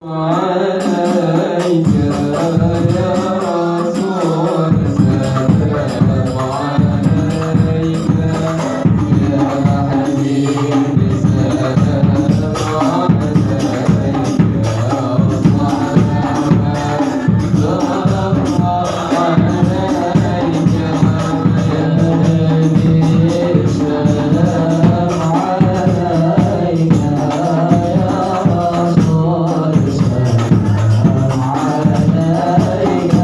عليك يا رسول سلام عليك يا حبيبي سلام عليك يا محمد سلام عليك يا نبي سلام عليك يا رسول سلام عليك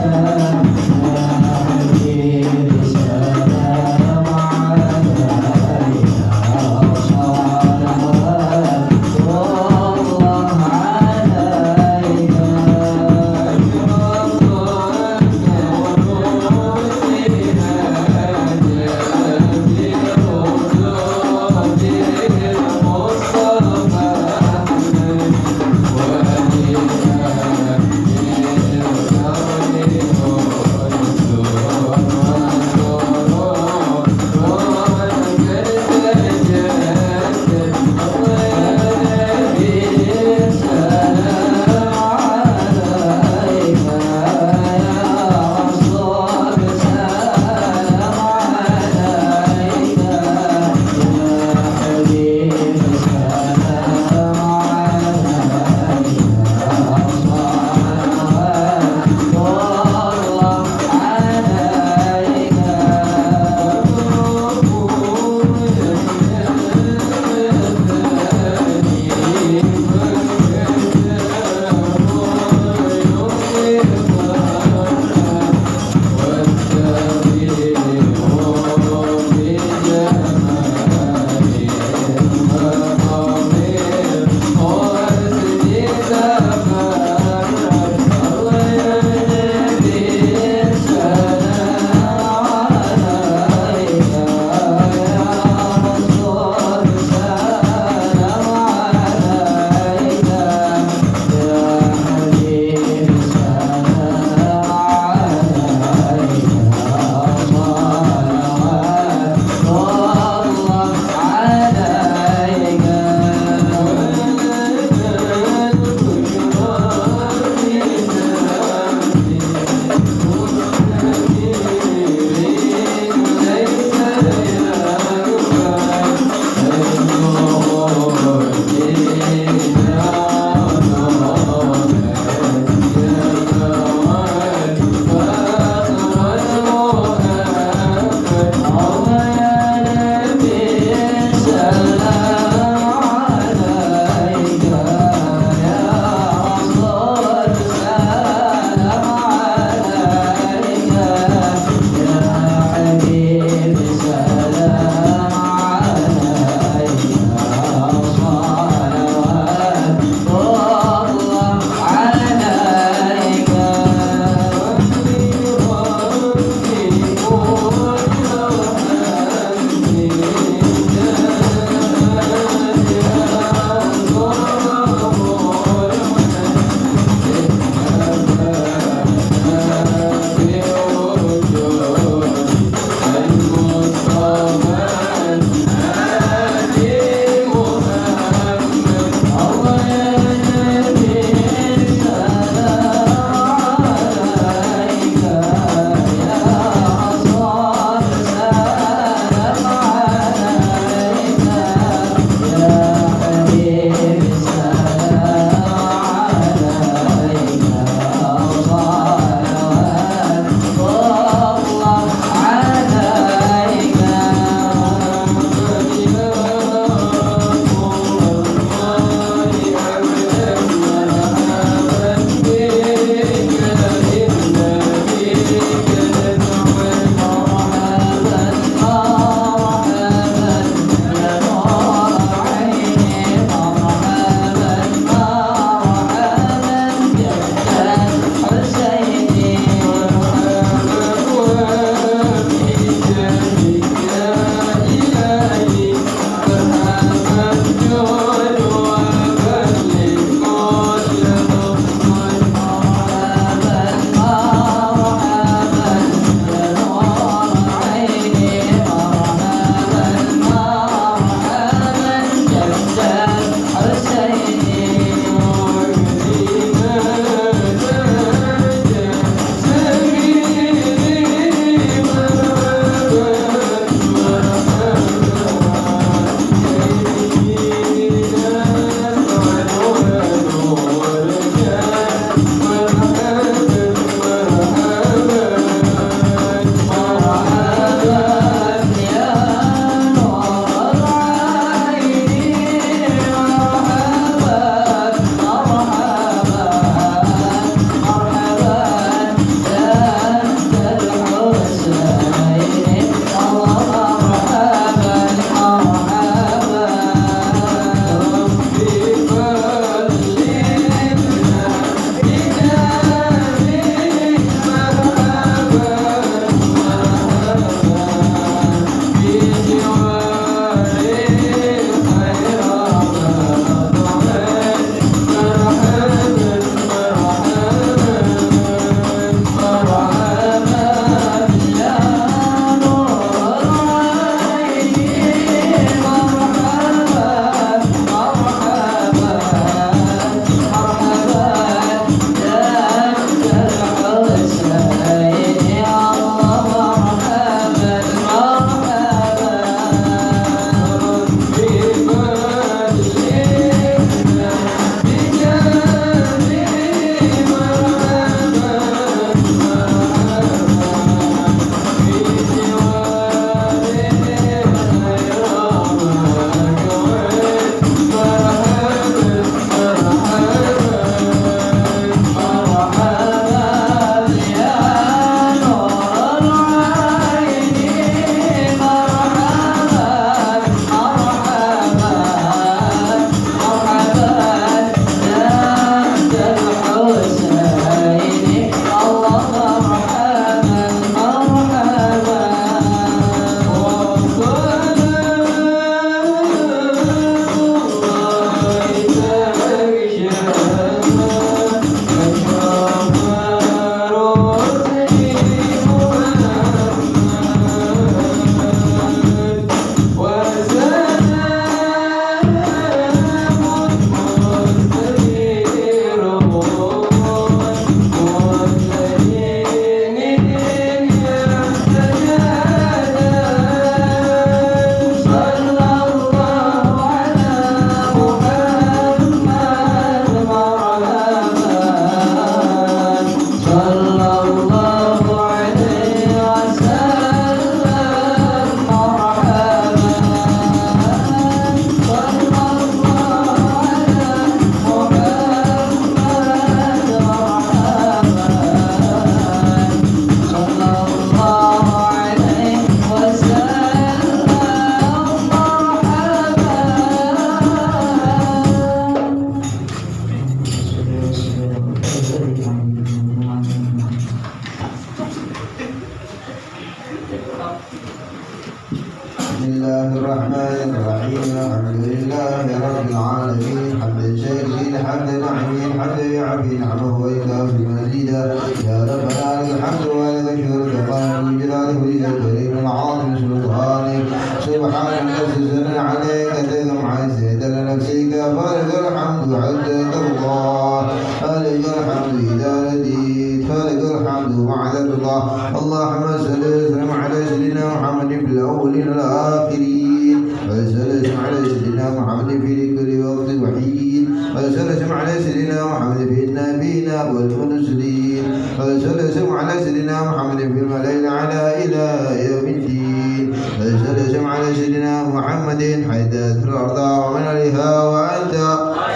يعفي نعمه ويكافي مزيدا يا ربنا لك الحمد ولك الشكر كمال جلاله ولك الكريم العظيم سلطانك سبحان أسسنا عليك تدم عزيز لنفسك فلك الحمد حتى ترضى فلك الحمد إذا رديت فلك الحمد بعد الرضا اللهم صل وسلم على سيدنا محمد في الأولين والآخرين وسلم على سيدنا محمد في كل وقت وحين وسلم على سيدنا محمد في النبيين والمرسلين وسلم على سيدنا محمد في الملائكة على إلى يوم الدين وسلم على سيدنا محمد حيث الأرض ومن عليها وأنت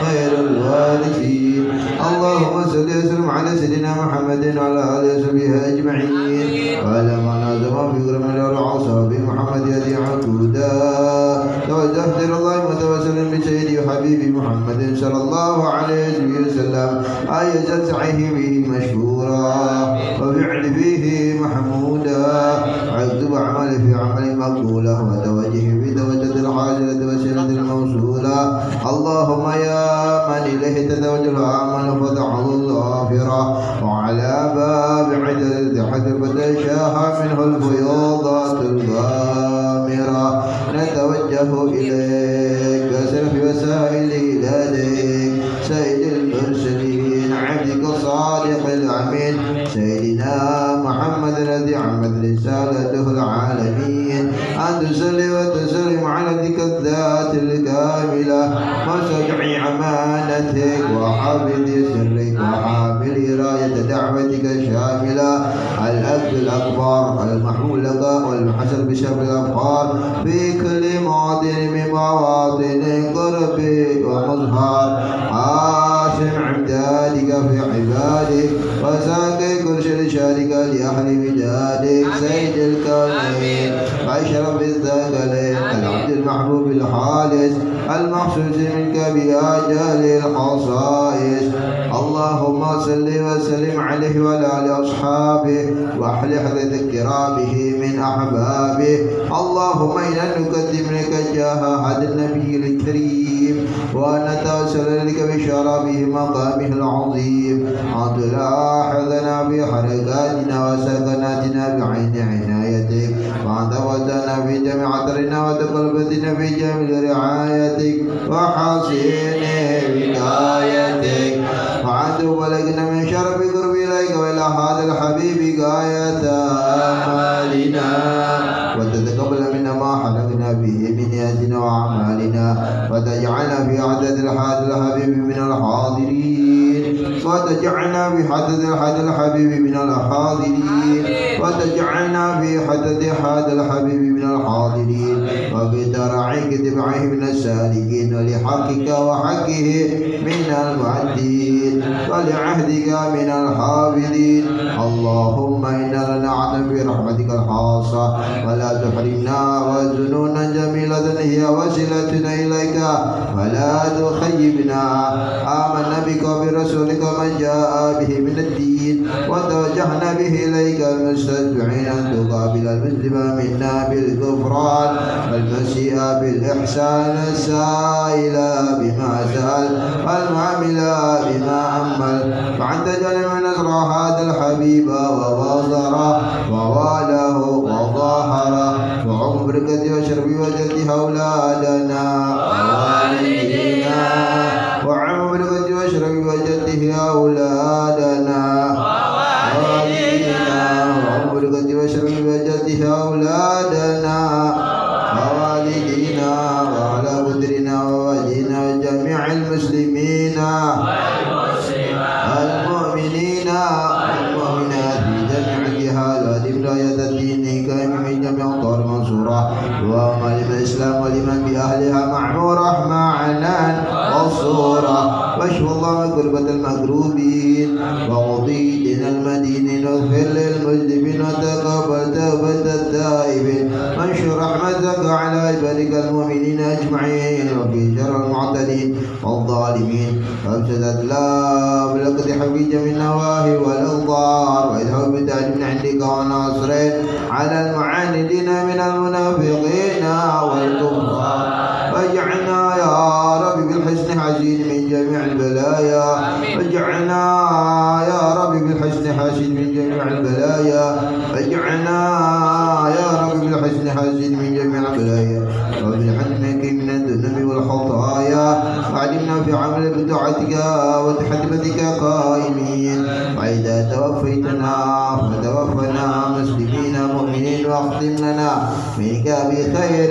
خير الوارثين اللهم صل وسلم على سيدنا محمد وعلى آله وصحبه أجمعين وعلى من نظم في كرم العصا بمحمد يدي عقودا توجهت إلى الله متوسلا بسيدي وحبيبي محمد صلى الله عليه وسلم آية سعيه به مشكورا وفعل فيه محمودا واكتب عمل في عمل مقبولا وتوجه في توجه الحاجة وسيلة الموصولة اللهم يا من إليه تتوجه الأعمال فتحه الغافرة وعلى باب عدد حتى فتشاها منه الفيوضات الغامرة نتوجه إليك وسلف وسائل إليك سيد المرسلين عبدك الصادق الأمين سيدنا محمد الذي عمت رسالته العالمين أن تصلي وتسلم على ذيك الذات الكاملة وسجع أمانتك وحافظ سرك وحامل راية دعوتك الشاملة الأب الأكبر المحمولة والمحسن بشرف الأبخار في كل مواطن من مواطن قربك ومظهر عاصم عمدادك في عبادك وساقي كل شيء شارك لأهل بدادك سيد الكونين وأشرف الثقلين العبد المحبوب الخالص المخصوص منك بأجل الخصائص اللهم صل وسلم عليه وعلى آل أصحابه وأحل حدث كرامه من أحبابه اللهم إنا نقدم لك جاه هذا النبي الكريم ونتوسل لك بشرفه مقامه العظيم أن تلاحظنا بحركاتنا وسكناتنا بعين عنايتك وأن توزنا في جميع عطرنا وتقلبتنا في جميع رعايتك وحسن وقايتك وأن تبلغنا من شرف قرب إليك وإلى هذا الحبيب غاية آمالنا وتتقبل منا ما حلقنا به من نياتنا وأعمالنا وتجعلنا في عدد هذا الحبيب من الحاضرين وتجعلنا في عدد هذا الحبيب من الحاضرين وتجعلنا في عدد هذا الحبيب من الحاضرين وبترعيك تبعه من السالكين ولحقك وحقه من المؤدين ولعهدك من الحافظين اللهم إنا لنعلم برحمتك الخاصة ولا تحرمنا وزنونا جميلة هي وسيلتنا إليك ولا تخيبنا آمنا بك وبرسولك من جاء به من الدين وتوجهنا به إليك المستشفعين أن تقابل المسلم منا بالغفران والمسيء بالإحسان السائل بما سأل والعامل بما عمل وأن تجعل من نصر هذا الحبيب ووازره وواله وظاهره وعمرك وشرف وجد أولادنا ووالدينا وعمرك وشرف وجد أولادنا ووالدينا وعمرك وشرف وجد أولادنا ووالدينا وعلى قدرنا ووالدينا وجميع المسلمين المؤمنين والمؤمنات في جميع الجهات ولاية الدين كائم من جميع الطور منصورة اللهم لمن الإسلام ولمن بأهلها معمورة معنا والصورة واشف اللهم كربة المكروبين وقضي دين المدينين واغفر للمذنبين وتقبل توبة التائبين وانشر رحمتك على عبادك المؤمنين أجمعين وفي شر المعتدين والظالمين وافسدت لا بلقد حفيج من النواهي والأغضار وإذهب بتاج من عندك وناصرين على المعاندين من المنافقين والكفار واجعلنا يا رب بالحسن حزين من جميع البلايا واجعلنا واجعلنا يا رب بالحسن حاسد من جميع البلايا واجعلنا يا رب بالحسن حاسد من جميع البلايا وبالحنك من الذنوب والخطايا وعلمنا في عمل بدعتك وتحدبتك قائمين وإذا توفيتنا فتوفنا مسلمين مؤمنين واختم لنا منك بخير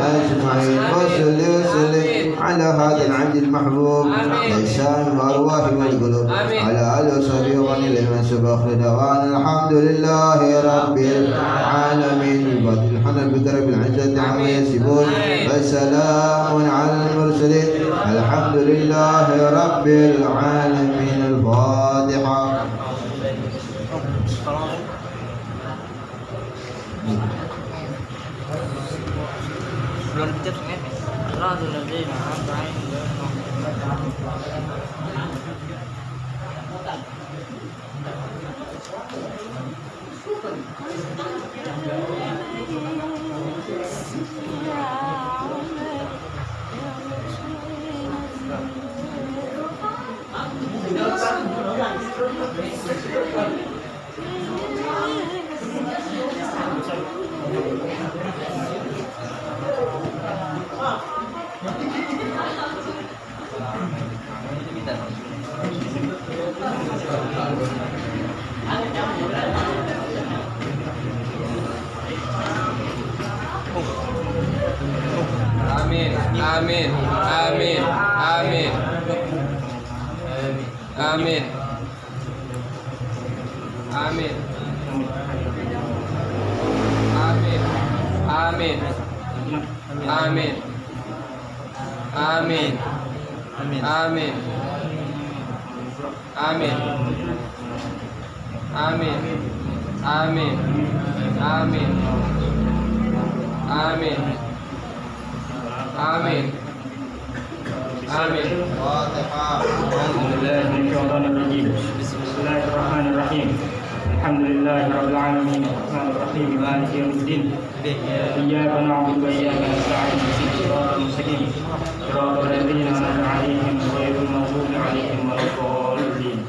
أجمعين وصل وسلم على هذا العبد المحبوب لسان الأرواح والقلوب على آله وصحبه ومن لمن سبق لدوان الحمد لله رب العالمين الحمد لله رب العزة عما يصفون وسلام على المرسلين الحمد لله رب العالمين. الفاتحة. Amin, amin, amin, amin, amin, amin, amin, amin, amin, amin, amin, amin, amin, amin, amin, amin. Amin. Amin. Bismillahirrahmanirrahim. Alhamdulillahi rabbil alamin. Arrahmanirrahim. Maliki yaumiddin. Iyyaka na'budu wa iyyaka nasta'in. Ihdinas siratal mustaqim. Siratal ladzina an'amta 'alaihim ghairil maghdubi 'alaihim waladdallin.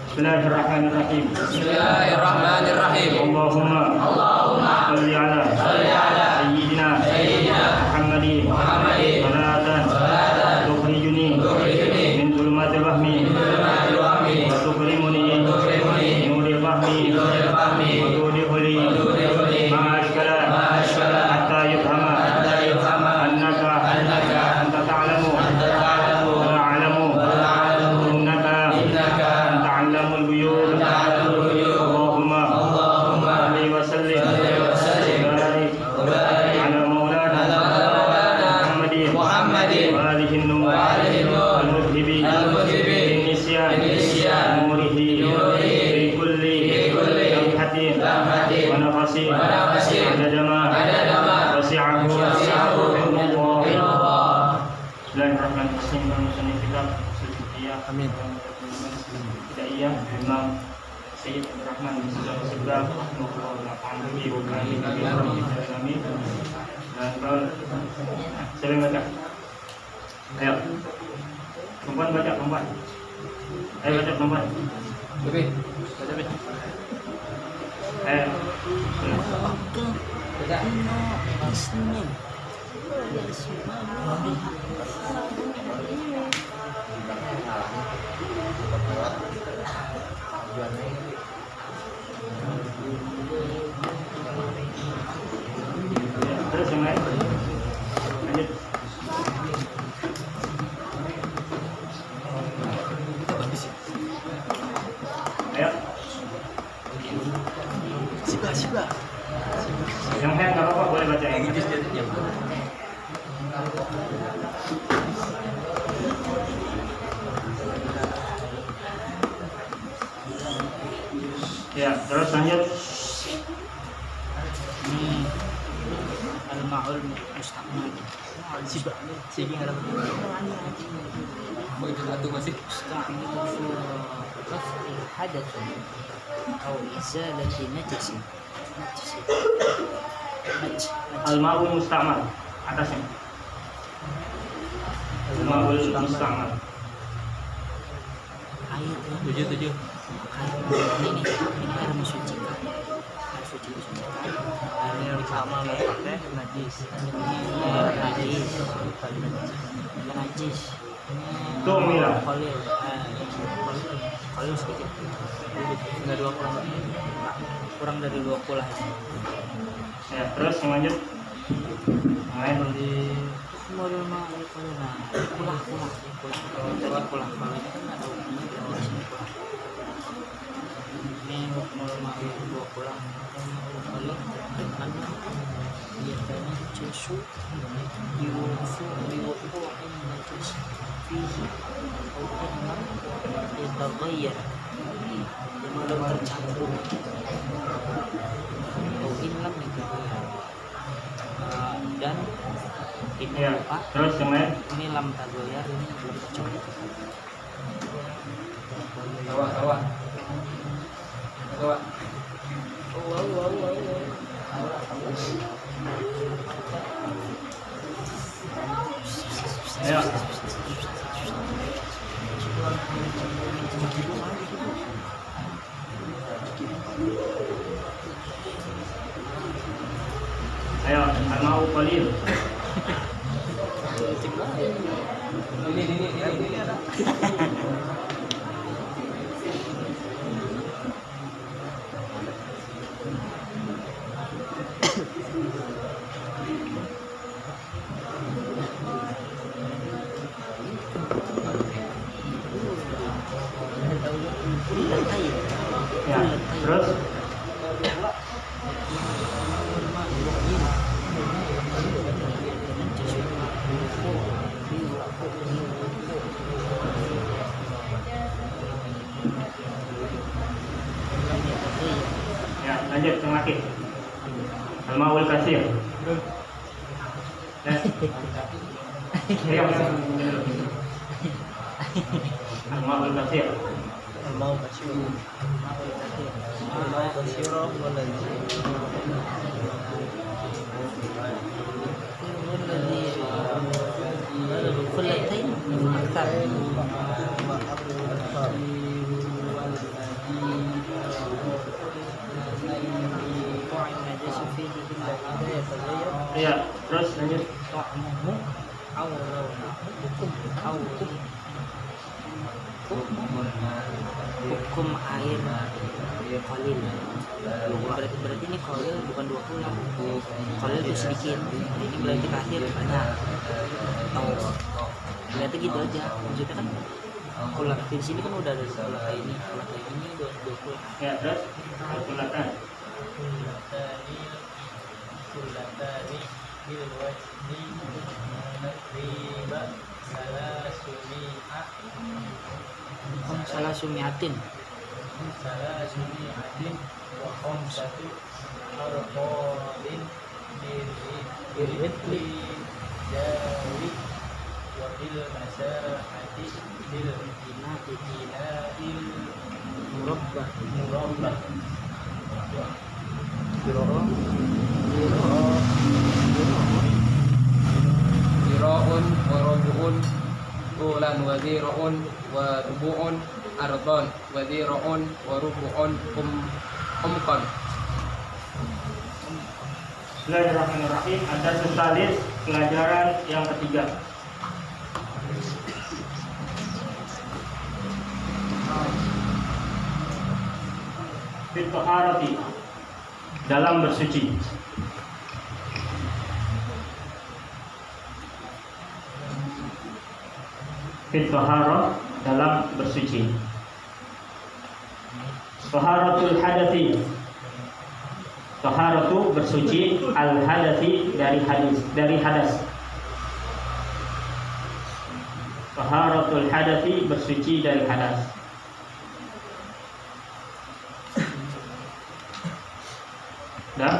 Bismillahirrahmanirrahim. Bismillahirrahmanirrahim. Allahumma shalli ala sayyidina Muhammadin salatan tukhrijuni min dhulumatil wahmi wa tukrimuni nuril fahmi wa tudkhiluni ma'ashkala hatta yufhama annaka anta ta'lamu wa la a'lamu innaka anta 'allamul ghuyub. Allahumma salli wa sallim wa barik ala maulana Muhammadin wa alihi nur al-mudhibi nisyan nurihi fi kulli lamhatin wa nafasin adadama wasi'ahu Allah. Bismillahirrahmanirrahim. Kitab Sufiyah. Amin. Hidayah Imam Sayyid Abdurrahman bin Subah Amin. Dan kalau siapa yang baca? Ayo, perempuan baca, perempuan. Ayo baca, perempuan. Lebih. Baca, baca. Ayo. Terus yang lain. Lanjut. Ayo. Siba. Yang lain nggak apa-apa, boleh baca yang ini. Ya, terus lanjut. Al-ma'ul mustaqmal. Siba. Sige nga lang. Itu masih. رفع حدث أو إزالة نجس. Al-ma'ul musta'mal. Atasnya. Al-ma'ul musta'mal. air ya. Tujuh. Ini air mensucikan. Air suci mensucikan. Air yang sama pakai najis. Ini najis. Najis. Itu Mila. Kolil sedikit. Enggak 2 kurang dari 20 lah. Ya, terus yang lanjut. Yang lain Di model pulah. Kalau ini kan ada hukumnya di bawah sini pulah. Ini normal 2 pulang. Kali kan biasanya cesu diwufu ini najis fihi atau benar yataghayyar yang belum tercampur atau inlam yataghayyar dan ini ya, lupa terus yang lain. ini lam tagoyar ini belum tercampur. Awak. Ayo. Ayo, al-ma'u qalil. Ini ada. Ya, terus ya, lanjut yang laki. Al-ma'ul kasir. Ya. Al-ma'ul kasir. Mau kasih كلتين أكثر Iya, terus lanjut. Hukum air kolil berarti ini kolil bukan 20 kolil itu sedikit ini berarti kasir banyak atau berarti gitu aja maksudnya kan kalau di sini kan udah ada sekolah kayak ini udah 20 Ya, terus kalkulatan. salah sumiatin Zira'un wa rubu'un tulan wa zira'un wa rubu'un ardon wa zira'un wa rubu'un umqan. Bismillahirrahmanirrahim. Ada sesalis pelajaran yang ketiga. Fit taharati, dalam bersuci. Fit taharah, dalam bersuci. Taharatul hadathi, taharatu bersuci, al hadathi dari hadas. Taharatul hadathi bersuci dari hadas. Dan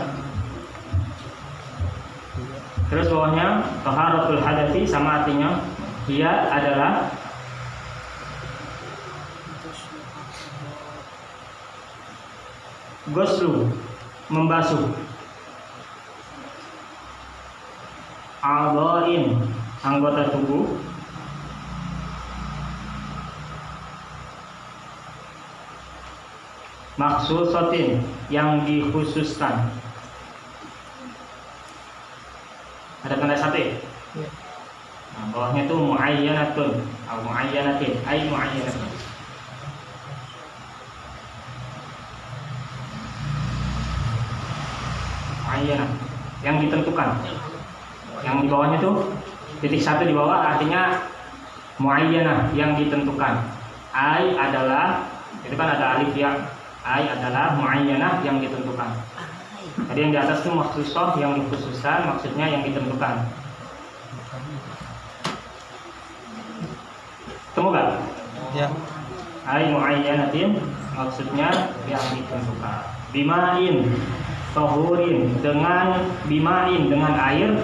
terus bawahnya taharatul hadathi sama artinya dia adalah goslu, membasuh, a'dha'in, anggota tubuh, Maksusatin, yang dikhususkan. Ada tanda satu ya? Nah, bawahnya itu muayyanatun atau muayyanatin, ay muayyanatun. Muayyanah, yang ditentukan. Yang di bawahnya itu titik satu di bawah artinya muayyanah, yang ditentukan. Ay adalah, itu kan ada alif ya. Ay adalah muayyanah, yang ditentukan. Tadi yang di atas itu maksusah, yang dikhususkan, maksudnya yang ditentukan. Temu gak? Ya. Ay muayyanatin, maksudnya yang ditentukan. Bima'in tohurin, dengan bima'in, dengan air.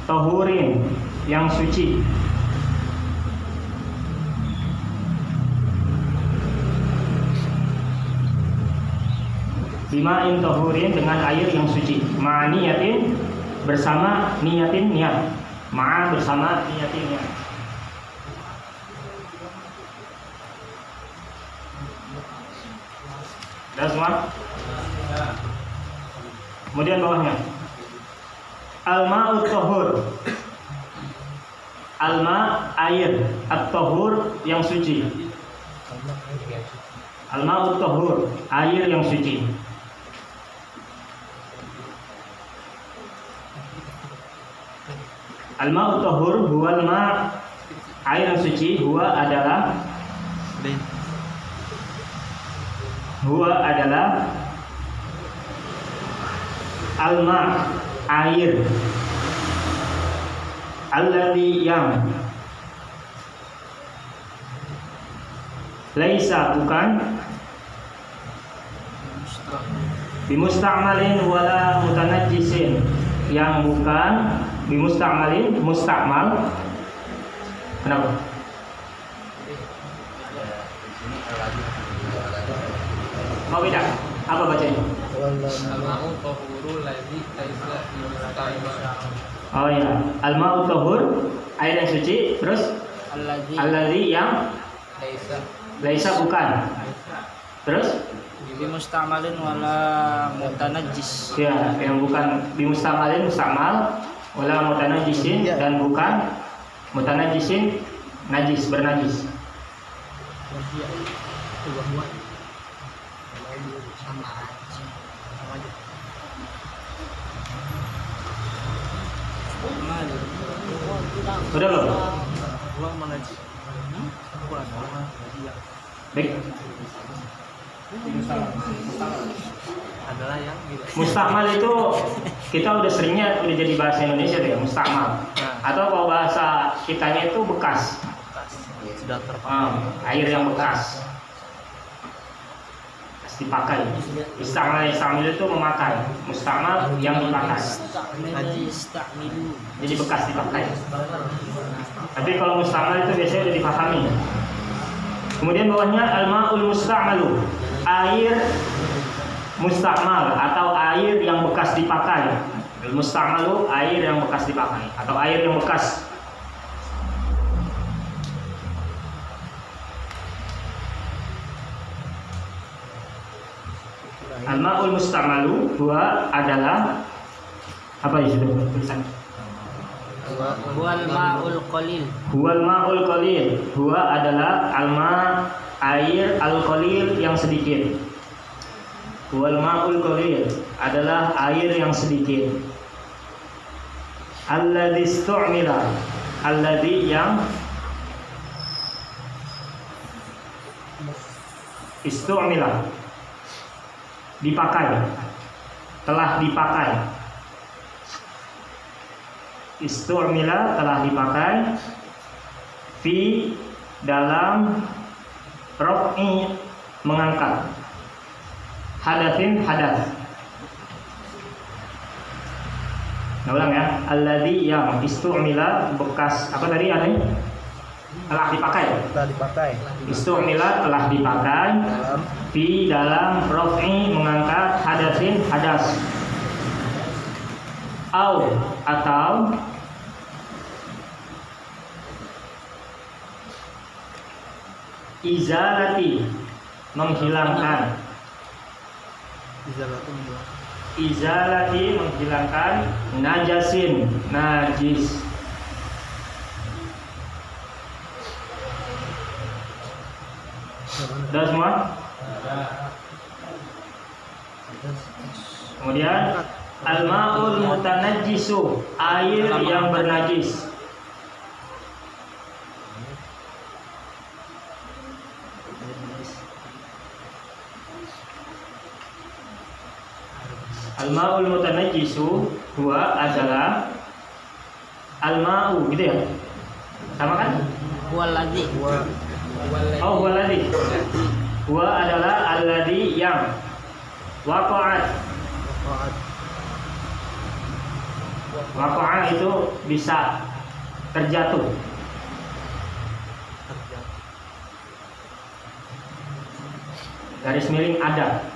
Tohurin, yang suci. Bima'in tohurin, dengan air yang suci. Ma'niyatin, bersama niyatin, niat. Ma'a, bersama niyatin, niat. Sudah semua? Kemudian bawahnya al-ma'ut tohur. Al-ma' air, at-tohur yang suci. Al-ma'ut tohur, air yang suci. Al-ma'ut tohur huwal ma', air yang suci. Huwa adalah al-ma', air. Alladhi, yang. Laisa, bukan. Bimusta'malin wala mutanajjisin, yang bukan. Bimusta'malin, musta'mal. Kenapa? Mau beda? Apa bacanya? Al-ma'u tahurul ladzi laisa yusta'mal. Oh ya, al-ma'u tahur, air yang suci. Terus alladzi, yang. Laisa, bukan. Terus Bimustamalin wala mutanajjis. ya, yang bukan bimustamalin, mustamal, wala mutanajjisin, dan bukan mutanajjisin, najis, bernajis. Sama aja. Udah loh. Baik. Adalah yang Mustakmal itu kita udah seringnya udah jadi bahasa Indonesia deh, mustakmal. Atau kalau bahasa kitanya itu bekas. sudah terpakai. Air yang bekas dipakai. Istakmal itu memakai. Mustakmal yang dipakai. Jadi bekas dipakai. Tapi kalau mustakmal itu biasanya udah dipahami. Kemudian bawahnya al-ma'ul musta'malu, air mustakmal atau air yang bekas dipakai. Musta'malu, air yang bekas dipakai atau air yang bekas. Al-ma'ul musta'malu huwa adalah apa itu tulisan? Huwal ma'ul qalil. Huwal ma'ul qalil. Huwa adalah al-ma', air al-qalil yang sedikit. Huwal ma'ul qalil adalah air yang sedikit. Alladzi istu'mila, alladzi yang istu'mila, dipakai, telah dipakai. Istu'mila, telah dipakai. Fi, dalam. Raf'i, mengangkat. Hadatsin, hadas. Nah, ulang ya. Alladzi, yang istu'mila, bekas apa tadi ada? Telah dipakai. Telah dipakai. Istu'mila, telah dipakai. Fi, dalam. Raf'i, mengangkat. Hadatsin, hadas. Au, atau izalati, menghilangkan. Izalatu menghilangkan. Izalati menghilangkan najasin, najis. Sudah semua? Kemudian al-ma'ul mutanajjisu, air yang bernajis. Al-ma'ul mutanajjisu huwa adalah al-ma'u, gitu ya? Sama kan? Waladhi. Oh, huwaladhi. Huwa adalah alladhi yang waqa'at. Waqa'at itu bisa terjatuh. Garis miring ada.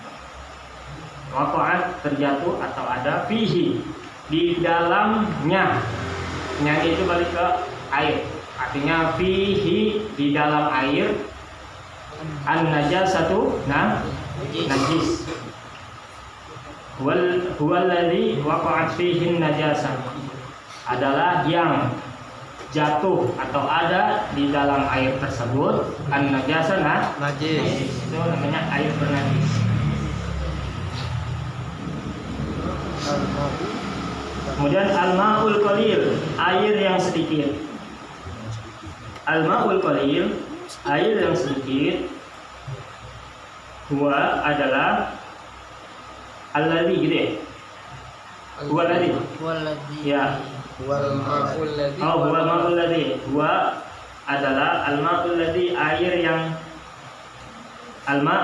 Waqa'at terjatuh atau ada, fihi di dalamnya. Nya itu balik ke air. Artinya fihi di dalam air, an najasatu najis. Huwallazi waqa'at fihi najasah adalah yang jatuh atau ada di dalam air tersebut an najasah najis. Itu namanya air bernajis. Kemudian al-ma'ul qalil, air yang sedikit. Al-ma'ul qalil, air yang sedikit. Huwa adalah alladhi, gitu ya? Huwa alladhi. Ya. Wal ma'ul ladzi. Oh, huwa al-ma'ul ladzi. Huwa adalah al-ma'ul ladzi, air yang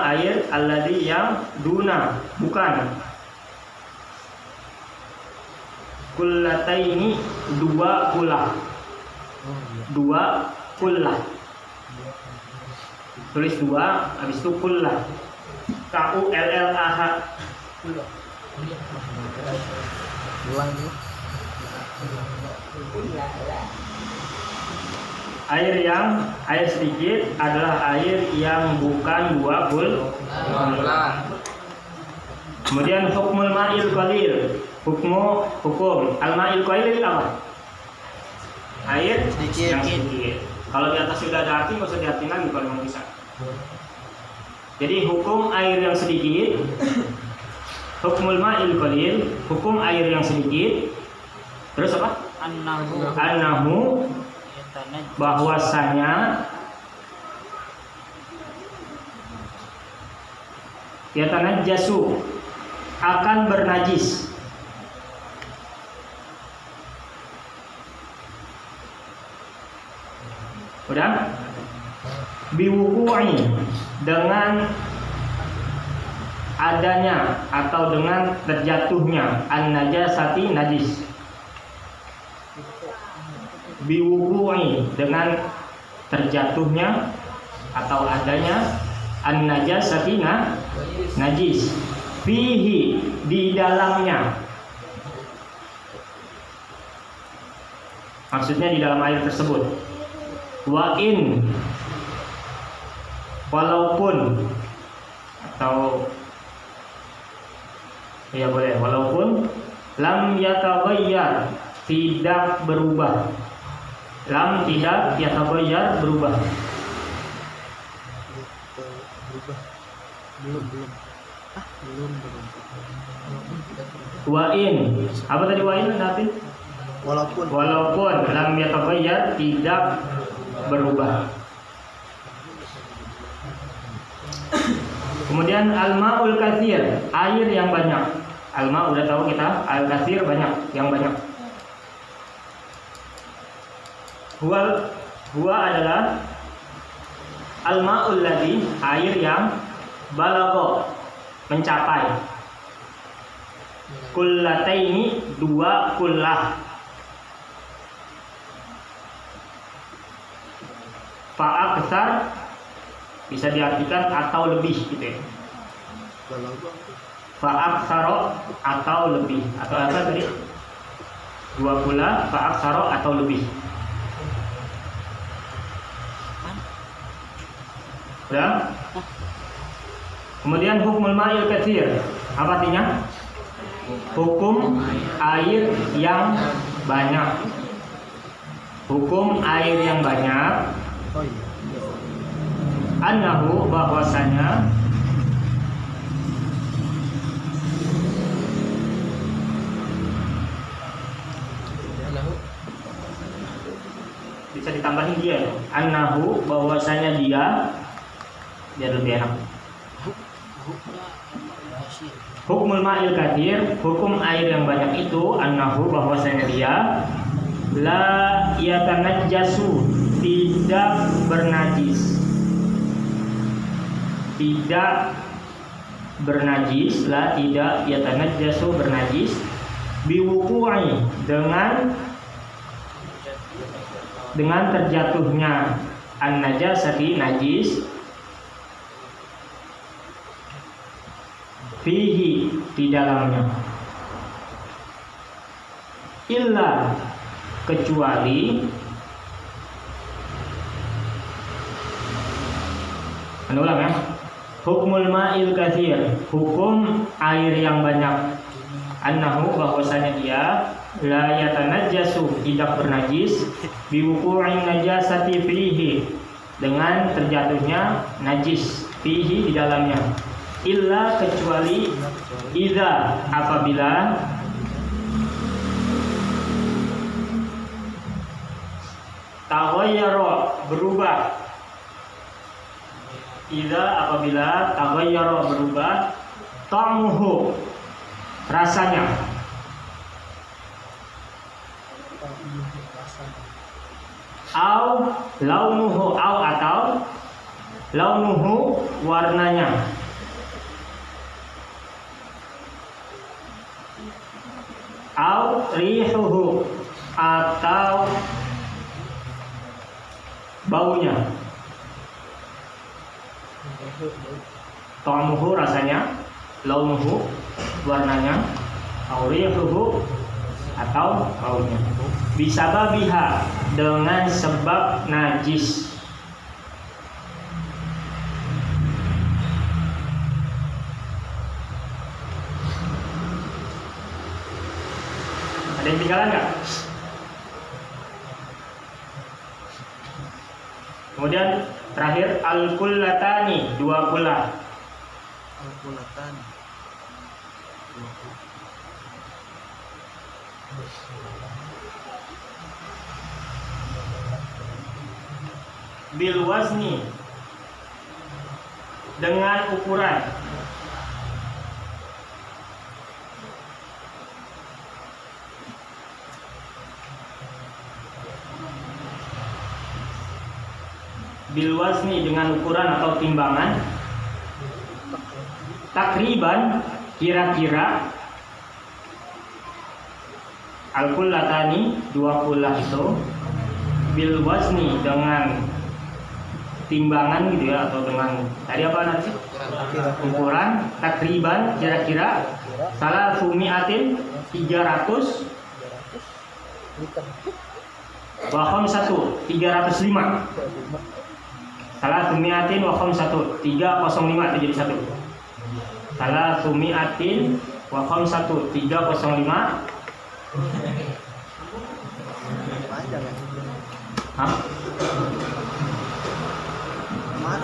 air alladzi yang duna, bukan. Kullataini, dua kullah. Dua kullah. Tulis dua, habis itu kullah. K-U-L-L-A-H. Ulang dulu. Air sedikit adalah air yang bukan dua kullah. Kemudian hukmul ma'il qalil. Hukum al-ma'il qalil apa? Air Sedikit. yang sedikit. Kalau di atas sudah ada arti, nggak usah diartiin lagi kalau mau bisa. Jadi hukum air yang sedikit, hukmul ma'il qalil, hukum air yang sedikit. Terus apa? Annahu bahwasanya yatanajjasu akan bernajis. Udah? Biwuku'i, dengan adanya atau dengan terjatuhnya an-najasati, najis. Biwuku'i, dengan terjatuhnya atau adanya an-najasati, najis. Fihi, di dalamnya. Maksudnya di dalam air tersebut. Wa in, walaupun, atau ya boleh, walaupun lam yataghayyar, tidak berubah. Lam, tidak, yataghayyar, berubah. Belum. Wa in, apa tadi wa in nanti? Walaupun lam yataghayyar, tidak berubah. Kemudian al-ma'ul katsir, air yang banyak. Al-ma' udah tahu kita, al-katsir banyak, yang banyak. Huwa adalah al-ma'ul ladzi, air yang balagha, mencapai kullataini, dua kullah. Fa'aksar bisa diartikan atau lebih, gitu ya. Fa'aksaro atau lebih, atau apa tadi? Dua kullah, fa'aksaro atau lebih. Udah? Kemudian hukmul ma'il katsir, Apa artinya? Hukum air yang banyak. Hukum air yang banyak. Oh iya. Annahu, bahwasanya bisa ditambahin dia. Annahu, bahwasanya dia, biar lebih enak. Hukmul ma'il kathir, hukum air yang banyak itu, annahu, bahwasanya dia la yatanajjasu, tidak bernajis. Tidak bernajis, la tidak yatanajjasu, bernajis, biwuqu'i, dengan terjatuhnya an-najasati, najis, fihi, di dalamnya, illa, kecuali, ulang ya, hukmul ma'il kathir, hukum air yang banyak, annahu, bahwasanya dia la yatanajjasu, tidak bernajis, biwuqu'in najasati fihi, dengan terjatuhnya najis, fihi, di dalamnya, illa, kecuali, idza, apabila taghayyara, berubah, idza, apabila taghayyara, berubah, ta'muhu, rasanya, au launuhu, au atau launuhu, warnanya, au rihuhu, atau baunya. Ta'muhu, rasanya, launuhu, warnanya, au rihuhu, atau baunya. Bisababiha, dengan sebab najis. Ada yang tinggalan nggak? Kemudian terakhir al-kullatani, dua kullah. Al-Qulatan. Bil wazni, dengan ukuran, bil wazni, dengan ukuran atau timbangan, takriban, kira-kira, al-kullatani, dua kullah itu, bil wazni, dengan timbangan gitu ya, atau dengan tadi apa nanti ukuran, takriban, kira-kira, salah sumiatin, 300, wakhom 1, 305, salah sumiatin wakhom 1, 305, itu jadi 1, salah sumiatin wakhom 1, 305. Hah?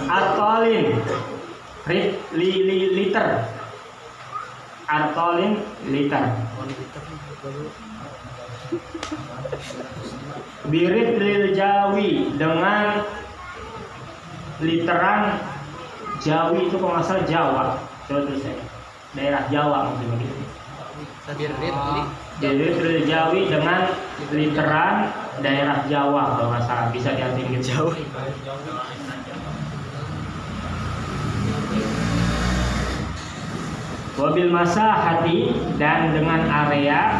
Artolin, liter, artolin, liter. Birit lil jawi, dengan literan Jawi, itu kalau nggak salah Jawa, terus daerah Jawa mungkin gitu. Birit lil jawi, dengan literan daerah Jawa kalau nggak salah, bisa diartikan Jawa. Wabil masahati, dan dengan area,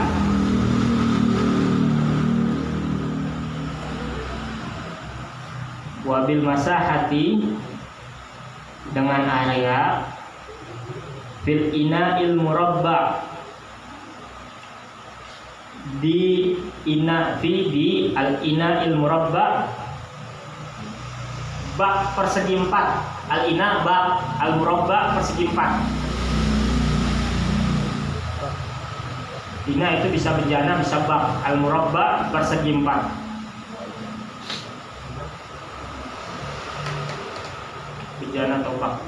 wabil masahati, dengan area, fil ina'il murabba, di al ina'il murabba, bak persegi 4, al ina bak al murabba persegi 4. Ina itu bisa bejana, bisa bak. Al-murabba persegi 4. Bejana atau bak.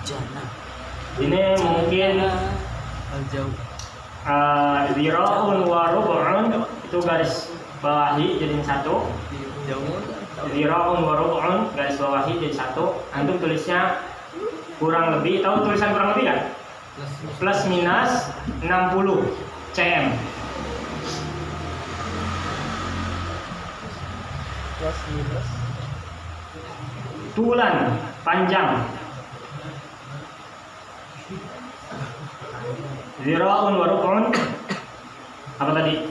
Jana. Ini mungkin Al-jauh. Zira'un wa rubu'un itu garis bawahi jadi satu. Jauh. Zira'un wa rubu'un garis bawahi jadi satu. Antum tulisnya kurang lebih, tahu tulisan kurang lebih kan? Plus minus 60 cm. Plus minus. Tulan panjang. Zira'un wa rubu'un apa tadi?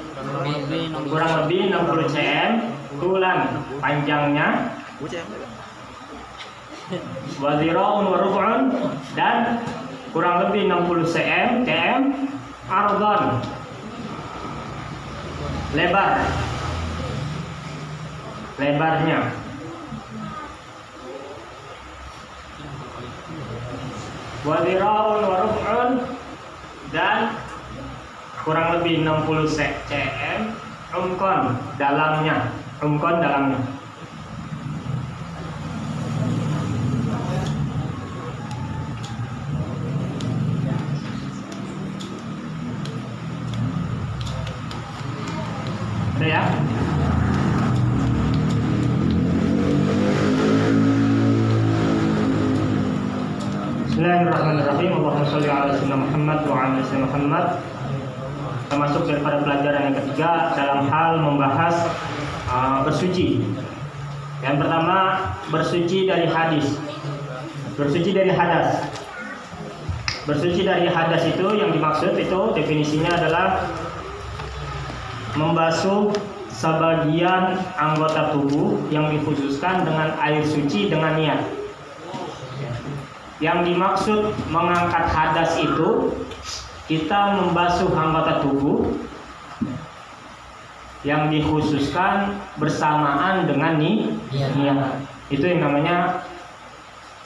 Kurang lebih 60 cm. Tulan panjangnya. Wa zira'un wa rubu'un dan kurang lebih 60 cm. Ardon lebarnya. Wa zira'un wa rubu'un dan kurang lebih 60 cm. Umkon dalamnya. Ada ya? Bismillahirrahmanirrahim. Allahumma sholli ala sayyidina Muhammad wa ala sayyidina Muhammad. Termasuk daripada pelajaran yang ketiga dalam hal membahas bersuci. Yang pertama, bersuci dari hadis. Bersuci dari hadas. Bersuci dari hadas itu yang dimaksud itu definisinya adalah membasuh sebagian anggota tubuh yang dikhususkan dengan air suci dengan niat. Yang dimaksud mengangkat hadas itu kita membasuh anggota tubuh yang dikhususkan bersamaan dengan niat. Itu yang namanya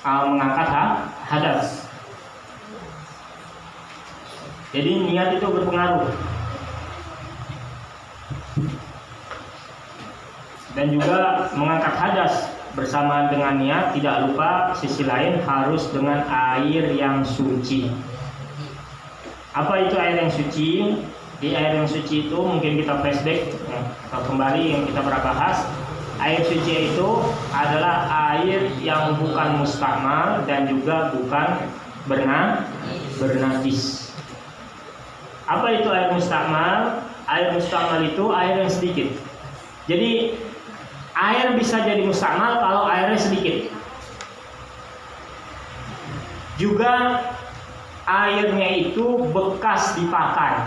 mengangkat hadas. Jadi niat itu berpengaruh. Dan juga mengangkat hadas bersamaan dengan niat, tidak lupa sisi lain harus dengan air yang suci. Apa itu air yang suci? Di air yang suci itu mungkin kita flashback atau kembali yang kita pernah bahas. Air suci itu adalah air yang bukan mustakmal dan juga bukan bernajis. Apa itu air mustakmal? Air mustakmal itu air yang sedikit. Jadi air bisa jadi mustakmal kalau airnya sedikit. Juga airnya itu bekas dipakai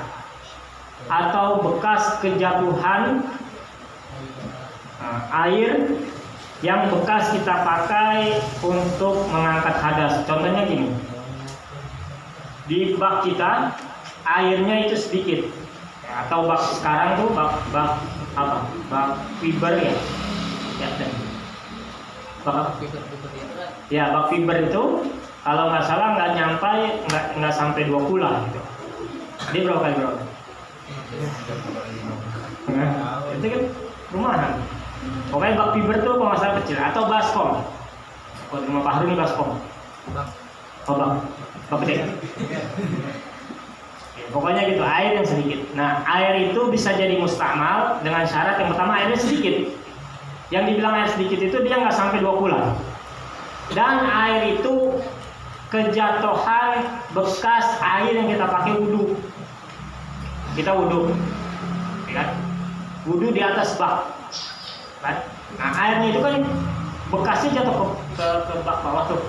atau bekas kejatuhan air yang bekas kita pakai untuk mengangkat hadas. Contohnya gini, di bak kita airnya itu sedikit, atau bak sekarang tuh bak fiber ya. Bak fiber itu kalau nggak salah nggak sampai 2 kula gitu. Dia berapa kali berapa? Itu kan rumahan. Pokoknya bak fiber itu kalau nggak salah kecil atau baskom. Kalau rumah Pak Harun ini baskom. Bak kecil. Pokoknya gitu, air yang sedikit. Nah, air itu bisa jadi mustakmal dengan syarat yang pertama airnya sedikit. Yang dibilang air sedikit itu dia nggak sampai 2 kula. Dan air itu kejatuhan bekas air yang kita pakai wudhu. Kita wudhu, ya kan? Wudhu di atas bak. Kan? Nah, airnya itu kan bekasnya jatuh ke bak bawah tuh.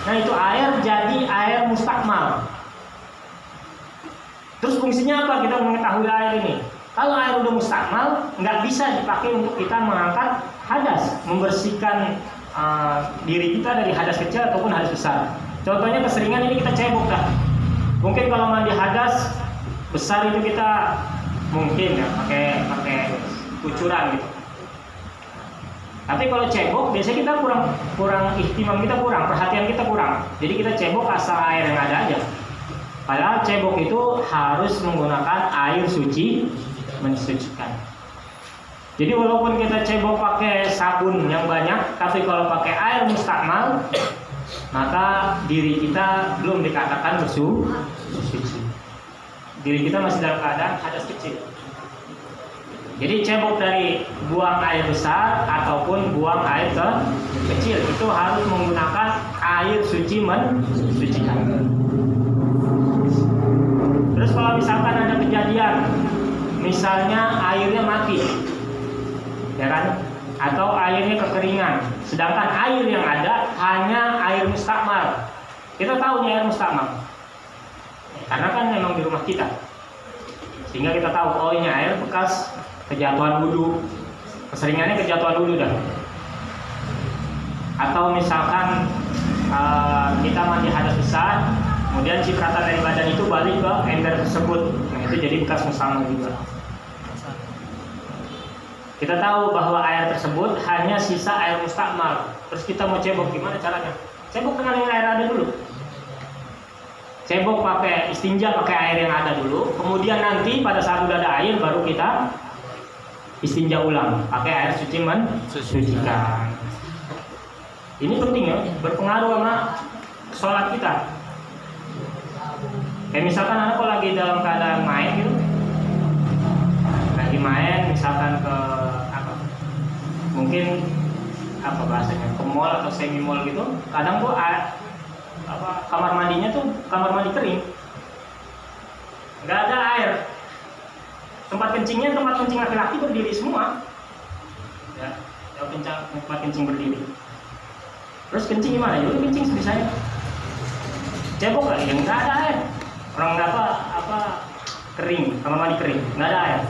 Nah, itu air jadi air mustakmal. Terus fungsinya apa kita mengetahui air ini? Kalau air udah mustakmal, nggak bisa dipakai untuk kita mengangkat hadas, membersihkan diri kita dari hadas kecil ataupun hadas besar. Contohnya keseringan ini kita cebok dah. Mungkin kalau mandi hadas besar itu kita mungkin ya pakai kucuran gitu. Tapi kalau cebok biasanya kita kurang ihtimam, kita kurang perhatian, kita kurang. Jadi kita cebok asal air yang ada aja. Padahal cebok itu harus menggunakan air suci mensucikan. Jadi walaupun kita cebok pakai sabun yang banyak, tapi kalau pakai air mustakmal, maka diri kita belum dikatakan bersuci. Diri kita masih dalam keadaan hadas kecil. Jadi cebok dari buang air besar ataupun buang air kecil itu harus menggunakan air suci mensucikan. Terus kalau misalkan ada kejadian, misalnya airnya mati, ya kan? Atau airnya kekeringan, sedangkan air yang ada hanya air mustakmal. Kita tahu nih air mustakmal, karena kan memang di rumah kita, sehingga kita tahu oh ini air bekas kejatuhan wudhu, keseringannya kejatuhan wudhu dah. Atau misalkan kita mandi hadas besar, kemudian cipratan dari badan itu balik ke ember tersebut, nah itu jadi bekas mustakmal juga. Kita tahu bahwa air tersebut hanya sisa air mustakmal. Terus kita mau cebok, gimana caranya? Cebok dengan air ada dulu. Cebok pakai istinja, pakai air yang ada dulu. Kemudian nanti pada saat udah ada air, baru kita istinja ulang, pakai air suci mensucikan. Ini penting ya, berpengaruh sama sholat kita. Kayak misalkan anak kalau lagi dalam keadaan main gitu, lagi main misalkan ke apa, mungkin apa bahasanya, ke mall atau semi mall gitu, kadang tuh kamar mandinya tuh kamar mandi kering, nggak ada air. Tempat kencingnya tempat kencing laki-laki berdiri semua, ya tempat kencing berdiri. Terus kencing gimana? Ya udah kencing sebisanya. Cebok lah, yang nggak ada air. Orang apa kering, kamar mandi kering, nggak ada air.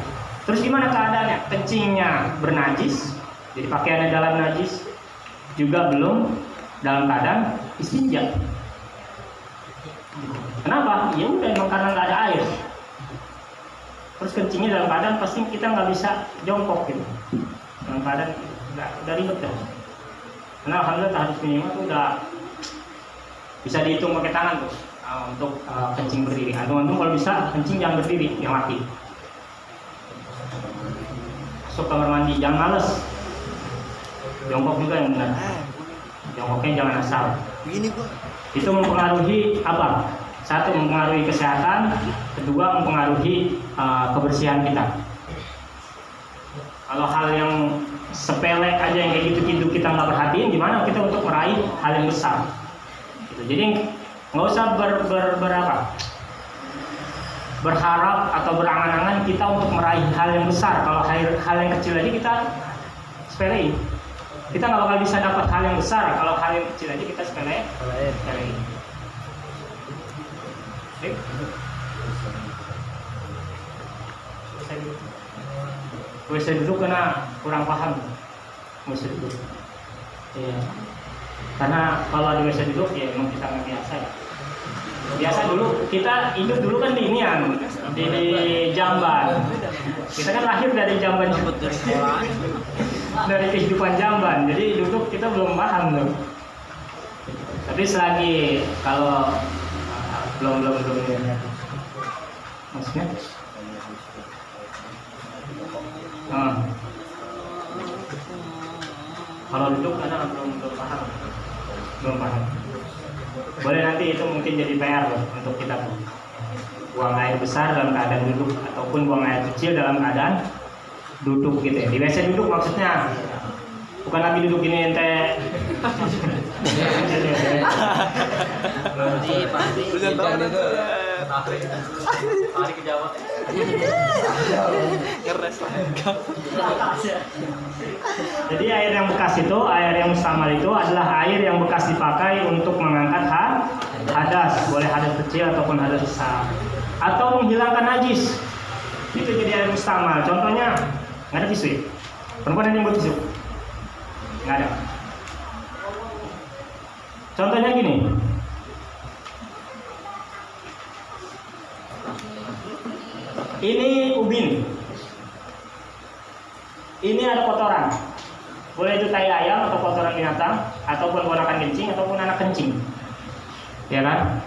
Terus gimana keadaannya? Kencingnya bernajis, jadi pakaiannya dalam najis, juga belum dalam keadaan istinja. Kenapa? Ya udah emang karena nggak ada air. Terus kencingnya dalam keadaan pasti kita nggak bisa jongkok gitu. Dalam keadaan udah ribet dah. Karena alhamdulillah tahadus minimal tuh udah bisa dihitung pakai tangan tuh untuk kencing berdiri. Antum kalau bisa kencing jangan berdiri, yang laki. Masuk kamar mandi jangan males. Jongkok juga yang benar. Jongkoknya jangan asal. Begini gua. Itu mempengaruhi apa? Satu, mempengaruhi kesehatan. Kedua, mempengaruhi kebersihan kita. Kalau hal yang sepele aja yang kayak gitu kita nggak perhatiin, gimana kita untuk meraih hal yang besar? Gitu. Jadi nggak usah berharap atau berangan-angan kita untuk meraih hal yang besar. Kalau hal yang kecil aja kita sepelein. Kita nggak bakal bisa dapat hal yang besar kalau hal yang kecil aja kita sepelein. Bisa duduk karena kurang paham. Bisa duduk. Ya. Karena kalau di bisa duduk ya emang kita nggak biasa ya. Biasa dulu kita hidup dulu kan di inian di jamban. Kita kan lahir dari jamban, dari kehidupan jamban. Jadi duduk kita belum paham tuh. Tapi selagi kalau belum maksudnya kalau duduk karena belum paham. Boleh nanti itu mungkin jadi PR loh untuk kita tuh. Buang air besar dalam keadaan duduk ataupun buang air kecil dalam keadaan duduk gitu ya. Di WC duduk maksudnya. Bukan lagi duduk gini ente. Tarik ke Jawa. Keres lah. Jadi air yang bekas itu, air yang mustakmal itu adalah air yang bekas dipakai untuk mengangkat hadas, boleh hadas kecil ataupun hadas besar, atau menghilangkan najis. Itu jadi air mustakmal. Contohnya, nggak ada tisu ya? Perempuan ada yang buat tisu? Nggak ada. Contohnya gini. Ini ubin. Ini ada kotoran. Boleh itu tai ayam atau kotoran binatang, ataupun ponakan kencing, ataupun anak kencing. Ya kan?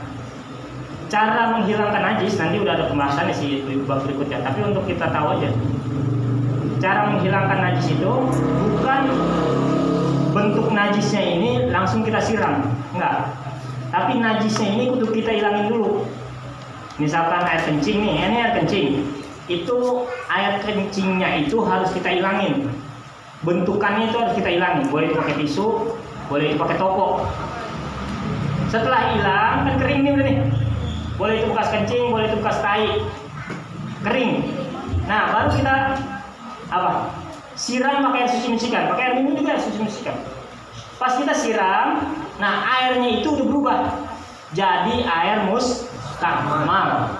cara menghilangkan najis nanti udah ada pembahasannya sih di bab berikutnya. Tapi untuk kita tahu aja, cara menghilangkan najis itu bukan bentuk najisnya ini langsung kita siram, enggak. Tapi najisnya ini kudu kita hilangin dulu. Misalkan air kencing nih, ini air kencing. Itu air kencingnya itu harus kita hilangin. Bentukannya itu harus kita hilangin. Boleh itu pakai tisu, boleh itu pakai topo. Setelah hilang kan kering nih udah nih. Boleh itu bekas kencing, boleh itu bekas tai. Kering. Nah, baru kita apa? Siram pakai air suci mensikan, pakai air minum juga air suci mensikan. Pas kita siram, nah airnya itu udah berubah jadi air mustamal,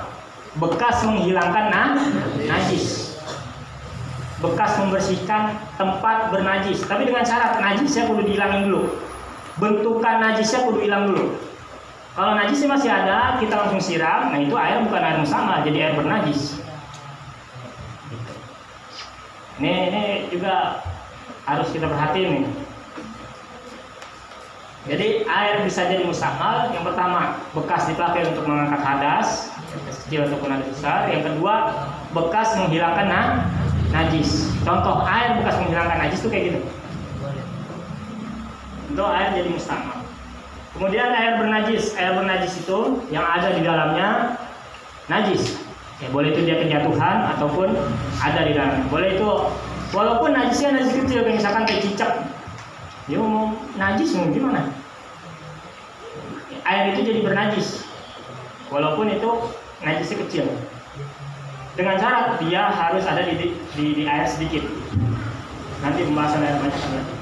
bekas menghilangkan najis, bekas membersihkan tempat bernajis. Tapi dengan syarat najisnya kudu dihilangin dulu, bentukan najisnya kudu hilang dulu. Kalau najisnya masih ada, kita langsung siram, nah itu air bukan air mustamal, jadi air bernajis. Ini juga harus kita perhatiin nih. Jadi air bisa jadi mustamal. Yang pertama, bekas dipakai untuk mengangkat hadas, kecil ataupun hadas besar. Yang kedua, bekas menghilangkan najis. Contoh air bekas menghilangkan najis itu kayak gitu. Itu air jadi mustamal. Kemudian air bernajis itu yang ada di dalamnya najis. Ya, boleh itu dia kejatuhan ataupun ada di dalam. Boleh itu walaupun najisnya najis kecil, kayak misalkan kayak cicak. Dia mau najis mau gimana? Air itu jadi bernajis. Walaupun itu najisnya kecil. Dengan syarat dia harus ada di air sedikit. Nanti pembahasan air banyak lagi.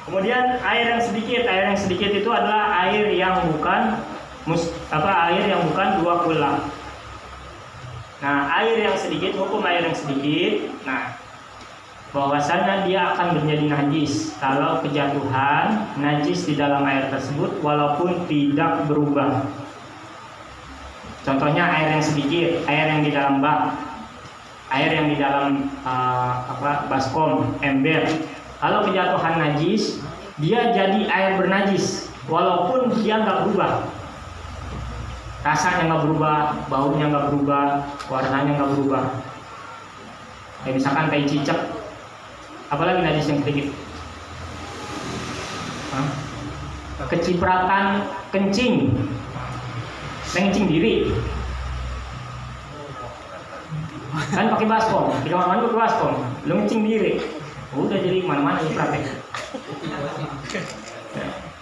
Kemudian air yang sedikit itu adalah air yang bukan air yang bukan dua kula. Nah, air yang sedikit, hukum air yang sedikit, nah bahwasanya dia akan menjadi najis kalau kejatuhan najis di dalam air tersebut walaupun tidak berubah. Contohnya air yang sedikit, air yang di dalam bak, air yang di dalam baskom, ember. Kalau kejatuhan najis, dia jadi air bernajis walaupun dia nggak berubah. Rasanya nggak berubah, baunya nggak berubah, warnanya nggak berubah. Kayak misalkan kayak cicak, apalagi najis yang sedikit. Kecipratan kencing diri, kan pakai baskom, di kamar mandi pakai baskom, lu kencing diri, udah jadi kemana-mana ini praktek.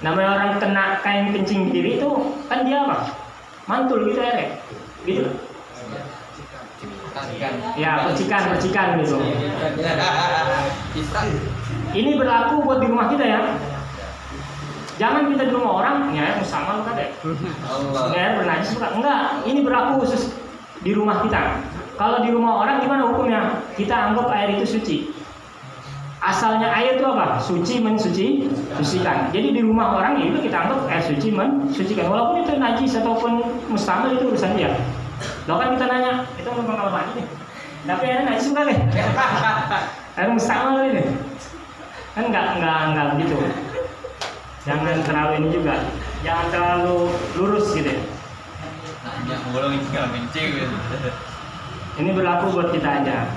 Namanya orang kena kain kencing diri itu kan dia apa? Mantul gitu airnya, gitu. Ya percikan gitu. Ini berlaku buat di rumah kita ya. Jangan kita di rumah orang, ya mustamal kan ya. Air bernajis bukan? Enggak. Ini berlaku khusus di rumah kita. Kalau di rumah orang gimana hukumnya? Kita anggap air itu suci. Asalnya air itu apa? Suci mensucikan. Jadi di rumah orang itu kita anggap air suci mensucikan. Walaupun itu najis ataupun mustamal itu urusan dia. Lo kan kita nanya, itu mau kamar mandi nih. Tapi air najis bukan nih? Air mustamal ini. Kan enggak begitu. Jangan terlalu ini juga. Jangan terlalu lurus gitu ya. Nanya bolong ini nggak kencing gitu. Ini berlaku buat kita aja.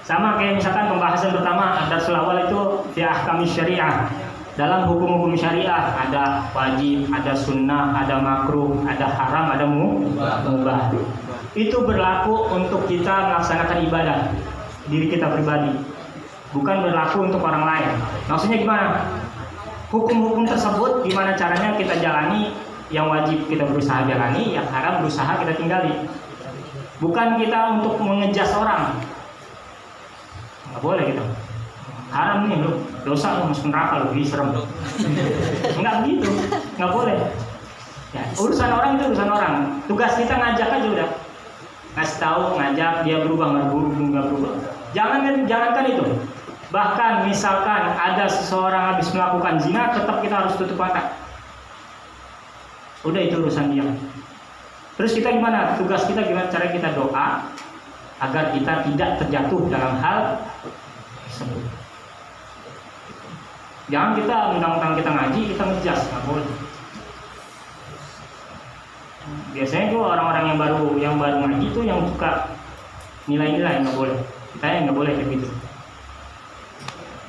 Sama kayak misalkan pembahasan pertama darsul awal itu fi ahkam syariah. Dalam hukum-hukum syariah ada wajib, ada sunnah, ada makruh, ada haram, ada mubah. Itu berlaku untuk kita melaksanakan ibadah diri kita pribadi. Bukan berlaku untuk orang lain. Maksudnya gimana? Hukum-hukum tersebut gimana caranya kita jalani, yang wajib kita berusaha jalani, yang haram berusaha kita tinggali. Bukan kita untuk mengejas orang. Nggak boleh gitu. Haram nih lu, dosa lu masuk neraka lu, serem. Enggak begitu, nggak boleh. Ya, urusan orang itu urusan orang. Tugas kita ngajak aja udah. Ngasih tahu, ngajak dia berubah nggak berubah. Jangankan itu. Bahkan misalkan ada seseorang habis melakukan zina, tetap kita harus tutup mata. Udah itu urusan dia. Terus kita gimana? Tugas kita gimana? Cara kita doa agar kita tidak terjatuh dalam hal tersebut. Jangan kita mentang-mentang kita ngaji, kita ngejas, nggak boleh. Biasanya tuh orang-orang yang baru ngaji tuh yang suka nilai-nilai, nggak boleh. Kita nggak boleh kayak gitu.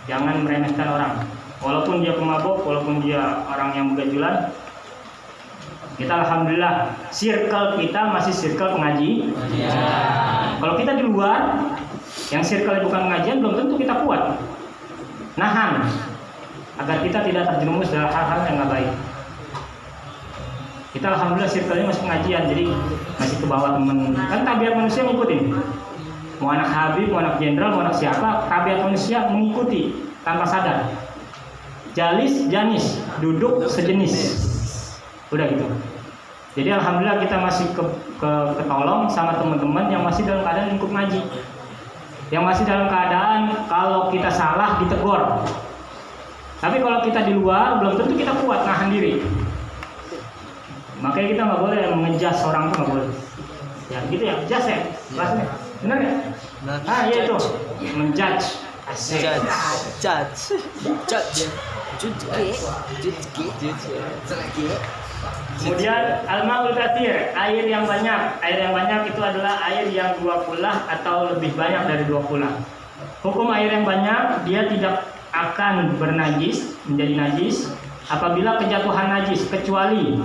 Jangan meremehkan orang. Walaupun dia pemabuk, walaupun dia orang yang begajulan, kita alhamdulillah circle kita masih circle pengaji. Kalau kita di luar, yang circle bukan pengajian, belum tentu kita kuat. Nahan agar kita tidak terjerumus dalam hal-hal yang nggak baik. Kita alhamdulillah circle-nya masih pengajian, jadi masih ke bawah temen. Kan tabiat manusia ngikutin. Mau anak Habib, mau anak jenderal, mau anak siapa, tabiat manusia mengikuti tanpa sadar. Jalis, janis, duduk sejenis. Udah gitu. Jadi alhamdulillah kita masih ketolong sama teman-teman yang masih dalam keadaan lingkup ngaji. Yang masih dalam keadaan kalau kita salah ditegur. Tapi kalau kita di luar belum tentu kita kuat nahan diri. Makanya kita nggak boleh mengejas orang tuh nggak boleh. Ya gitu ya, jas ya, bahasanya. Benar ya? Ah iya itu, menjudge. Asik. Judge. Kemudian al-ma'ul katsir, air yang banyak. Air yang banyak itu adalah air yang 2 kulah atau lebih banyak dari 2 kulah. Hukum air yang banyak, dia tidak akan bernajis, menjadi najis apabila kejatuhan najis, kecuali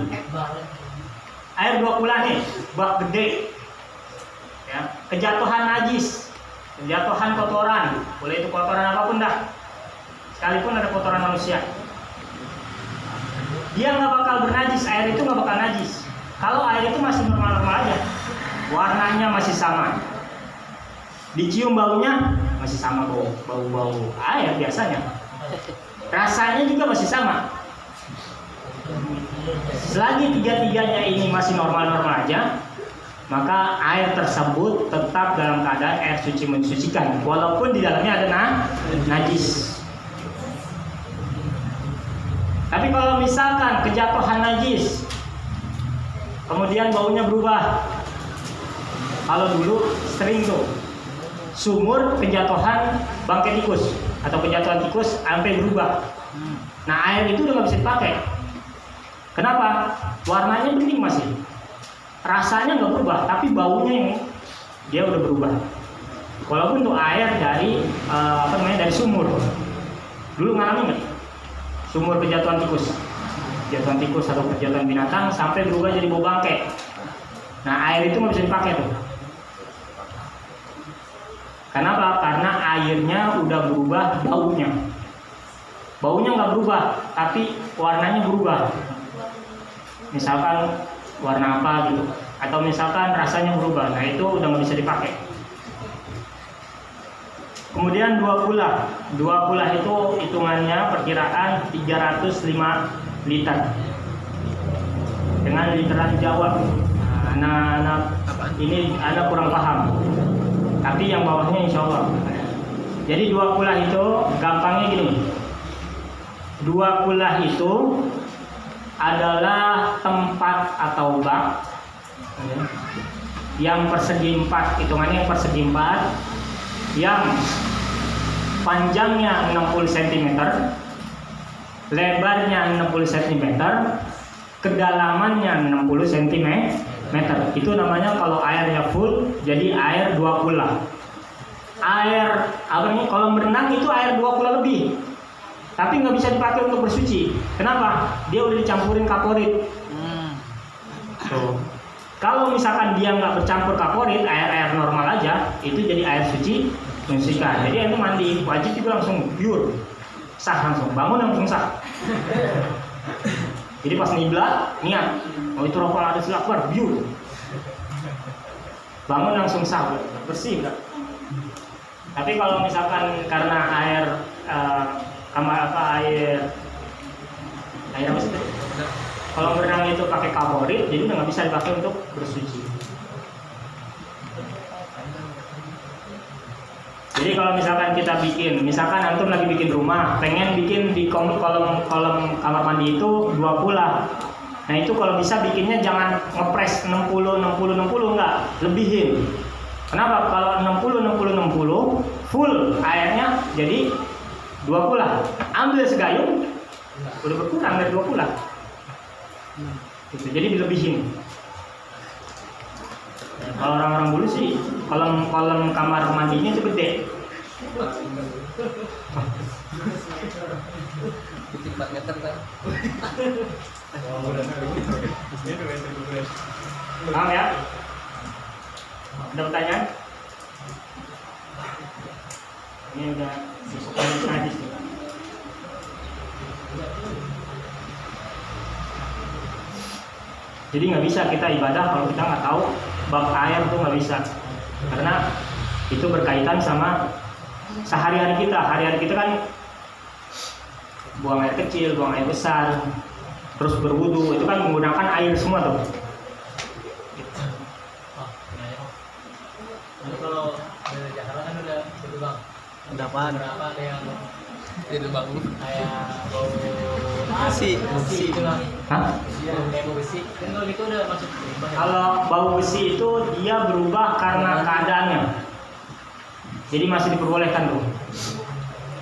air 2 kulah nih, bak gede, ya, kejatuhan najis, kejatuhan kotoran, boleh itu kotoran apapun dah, sekalipun ada kotoran manusia, dia nggak bakal bernajis, air itu nggak bakal najis. Kalau air itu masih normal-normal aja, warnanya masih sama, dicium baunya masih sama, bau air biasanya, rasanya juga masih sama. Selagi tiga-tiganya ini masih normal-normal aja, maka air tersebut tetap dalam keadaan air suci mensucikan, walaupun di dalamnya ada najis. Tapi kalau misalkan kejatuhan najis, kemudian baunya berubah, kalau dulu sering tuh sumur kejatuhan bangkai tikus atau kejatuhan tikus sampai berubah. Nah air itu udah nggak bisa dipakai. Kenapa? Warnanya bening masih, rasanya nggak berubah, tapi baunya yang dia udah berubah. Walaupun tuh air dari dari sumur. Dulu ngalamin nggak? Sumur kejatuhan tikus atau kejatuhan binatang sampai berubah jadi bau bangkai. Nah air itu nggak bisa dipakai tuh. Kenapa? Karena airnya udah berubah baunya. Baunya nggak berubah, tapi warnanya berubah. Misalkan warna apa gitu, atau misalkan rasanya berubah, nah itu udah nggak bisa dipakai. Kemudian 2 kulah itu hitungannya perkiraan 305 liter dengan literan Jawa. Anak-anak ini ada kurang paham, tapi yang bawahnya insya Allah. Jadi 2 kulah itu gampangnya gini, 2 kulah itu adalah tempat atau bak yang persegi 4, hitungannya yang persegi 4, yang panjangnya 60 cm, lebarnya 60 cm, kedalamannya 60 cm. Itu namanya kalau airnya full, jadi air 2 kulah. Air kalau berenang itu air 2 kulah lebih. Tapi nggak bisa dipakai untuk bersuci. Kenapa? Dia udah dicampurin kaporit. Tuh. Kalau misalkan dia nggak bercampur kaporit, air normal aja, itu jadi air suci mensucikan. Jadi itu mandi wajib juga langsung pure, sah langsung, bangun langsung sah. Jadi pas nibla niat, itu rokok ada selakbar, pure, bangun langsung sah, bersih kan? Tapi kalau misalkan karena air air apa sih? Kalau berenang itu pakai kaporit, jadi nggak bisa dipakai untuk bersuci. Jadi kalau misalkan kita misalkan antum lagi bikin rumah, pengen bikin di kolom kamar mandi itu 2 kulah. Nah itu kalau bisa bikinnya jangan ngepres 60 enggak, lebihin. Kenapa? Kalau 60 full airnya jadi 2 kulah. Ambil segayung, udah berkurang dari 2 kulah. Gitu. Jadi dilebihin. Kalau orang-orang dulu sih kolam kamar mandinya itu gede. Putih 4 meter kan. Paham ya? Ada pertanyaan? Ini udah disukainya hadis nih. Jadi nggak bisa kita ibadah kalau kita nggak tahu bab air tuh nggak bisa, karena itu berkaitan sama sehari-hari kita. Hari-hari kita kan buang air kecil, buang air besar, terus berwudu, itu kan menggunakan air semua tuh. Kalau dari Jakarta kan udah itu bang. Udah apaan? Berapa ada yang Itu bang. kayak bau besi itu lah. Hah? Kayak bau besi. Kan kalau gitu udah masuk limbah ya. Kalau bau besi itu dia berubah karena keadaannya, jadi masih diperbolehkan tuh.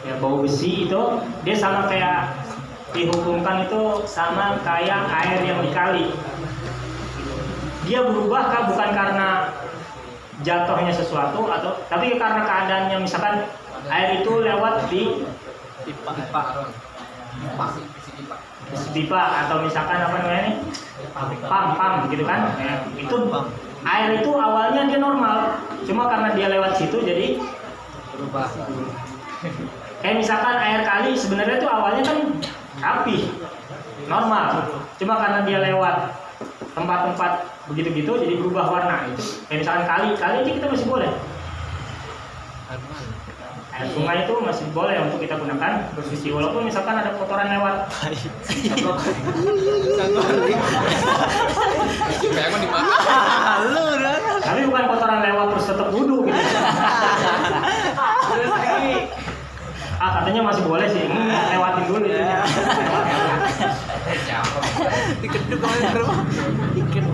Ya, bau besi itu dia sama kayak dihukumkan itu sama kayak air yang di kali. Dia berubah kan bukan karena jatuhnya sesuatu atau tapi karena keadaannya, misalkan air itu lewat di Pipa. pipa atau misalkan apa namanya nih pam gitu kan. Ya, itu air itu awalnya dia normal, cuma karena dia lewat situ jadi Berubah. kayak misalkan air kali sebenarnya tuh awalnya kan rapi normal, cuma karena dia lewat tempat-tempat begitu-gitu jadi berubah warna. Itu kayak misalkan kali aja kita masih boleh, air sungai itu masih boleh untuk kita gunakan bersuci, walaupun misalkan ada kotoran lewat. Kayak aku di mana? Tapi bukan kotoran lewat terus tetap wudhu gitu. Katanya masih boleh sih, lewatin dulu itu. Dikeduk oleh berapa? Dikeduk.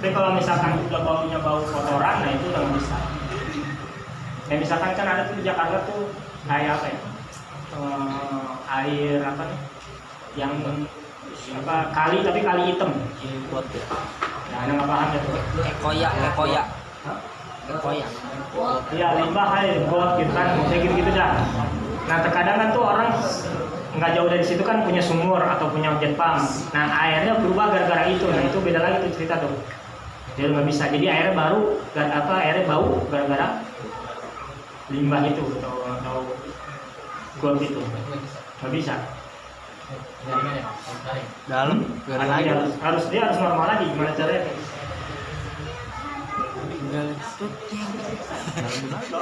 Tapi kalau misalkan udah baunya bau kotoran, nah itu udah nggak bisa. Kayak misalkan kan ada tuh di Jakarta tuh kayak apa ya, air apa nih, yang apa kali tapi kali hitam. Nah, anda nggak paham ya tuh. Koyak. Iya, limbah air got gitu kan, kayak gitu-gitu dah. Nah terkadang kan tuh orang nggak jauh dari situ kan punya sumur atau punya jet pump. Nah airnya berubah gara-gara itu. Nah itu beda lagi tuh cerita tuh. Dia nggak bisa. Jadi airnya airnya bau gara-gara limbah itu atau got itu. Nggak bisa. Jaringan ya. Jaring. Dalam. Harus dia harus normal lagi. Gimana caranya?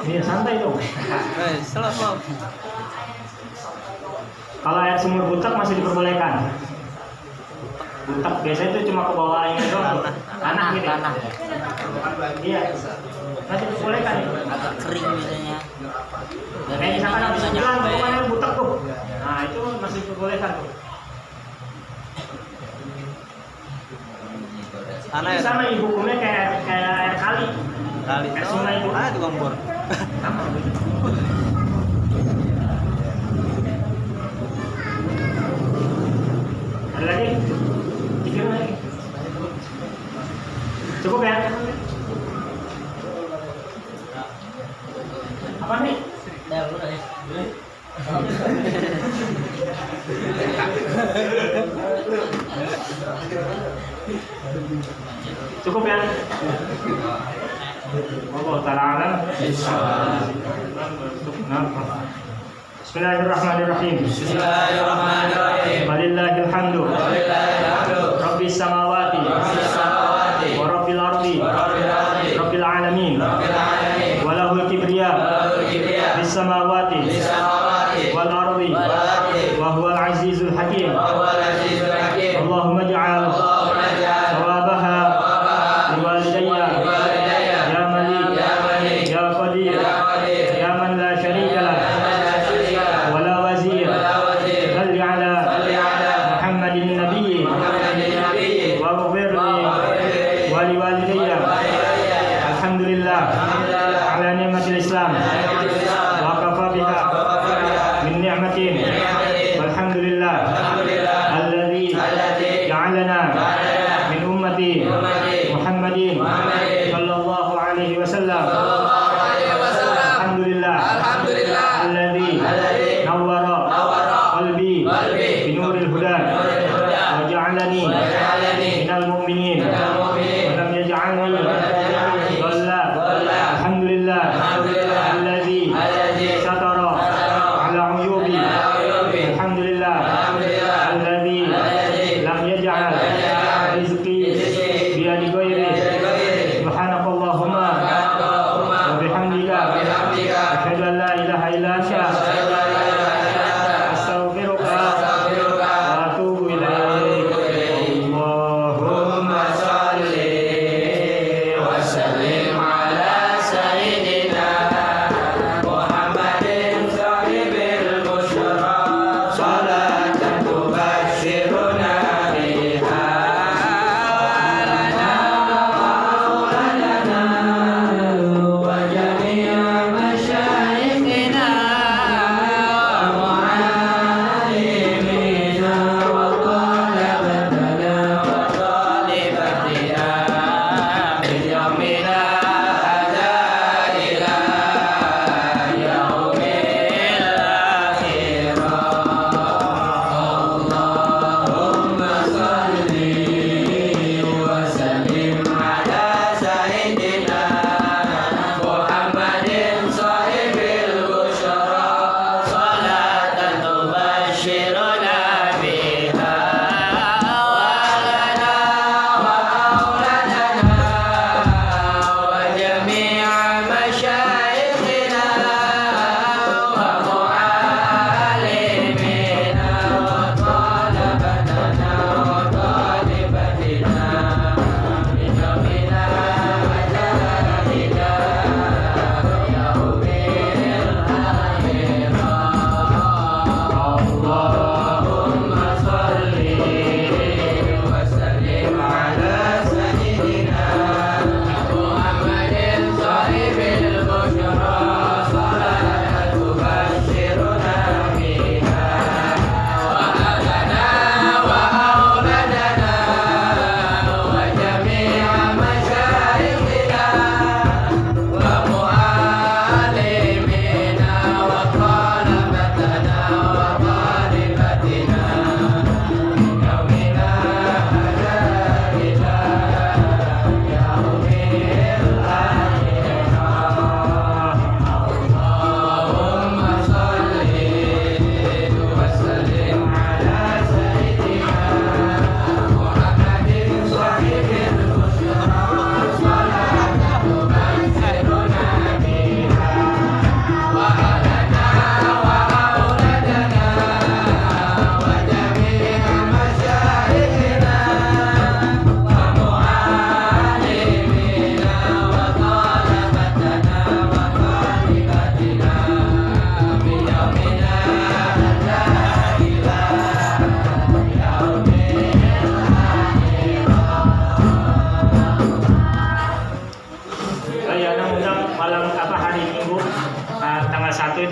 Iya santai dong. Selamat. Kalau air sumur butak masih diperbolehkan. Butak biasanya itu cuma ke bawah ini doang. Tanah gitu. Tanah. Iya. Masih diperbolehkan itu. Agak kering biasanya. Kayak misalkan habis bulan bagaimana air butak tuh. Nah itu masih diperbolehkan tuh. Tanah Itu ya. sama hukumnya kayak air kali. Kayak sungai itu. Ah, tukang bor. Ada lagi? Pikir lagi. Cukup ya? Apa nih? Cukup ya? Allah ta'ala alam. Bismillahirrahmanirrahim. Walillahil hamdu. Rabbis samawati wa rabbil ardi rabbil alamin. Walahul kibriya bis samawati wal ardi wa huwal azizul hakim. Allahumma ij'al thawabaha liwalidayya ya malik ya qadir ya man la syarika lah wala wazir salli ala Muhammadin nabiyyi wa ghfir li wa liwalidayya. Alhamdulillah ala ni'matil Islam wa kafa biha min ni'matin walhamdulillah alladzi ja'alana وبحمدك أشهد أن لا إله إلا أنت أشهد أن لا إله إلا أنت أستغفرك أستغفرك وأتوب إليك اللهم صل وسلم على سيدنا محمد صاحب البشرى صلاة تبشرنا بها لنا وأولادنا وجميع مشايخنا ومعلمينا وطلبتنا وطالباتنا من يومنا هذا إلى يوم الآخرة اللهم صل وسلم على سيدنا محمد صاحب البشرى صلاة تبشرنا بها ولنا وأولادنا وجميع مشايخنا ومعلمينا وطلبتنا وطالباتنا من يومنا هذا إلى يوم الآخرة اللهم صل وسلم على سيدنا محمد صاحب البشرى صلاة تبشرنا بها وأهلنا وأولادنا وجميع مشايخنا ومعلمينا وطلبتنا وطالباتنا من يومنا هذا إلى يوم الآخرة اللهم صل وسلم على سيدنا محمد صاحب البشرى صلاة تبشرنا بها وأهلنا وأولادنا وجميع مشايخنا ومعلمينا وطلبتنا وطالباتنا من يومنا هذا إلى يوم Saya undang malam apa?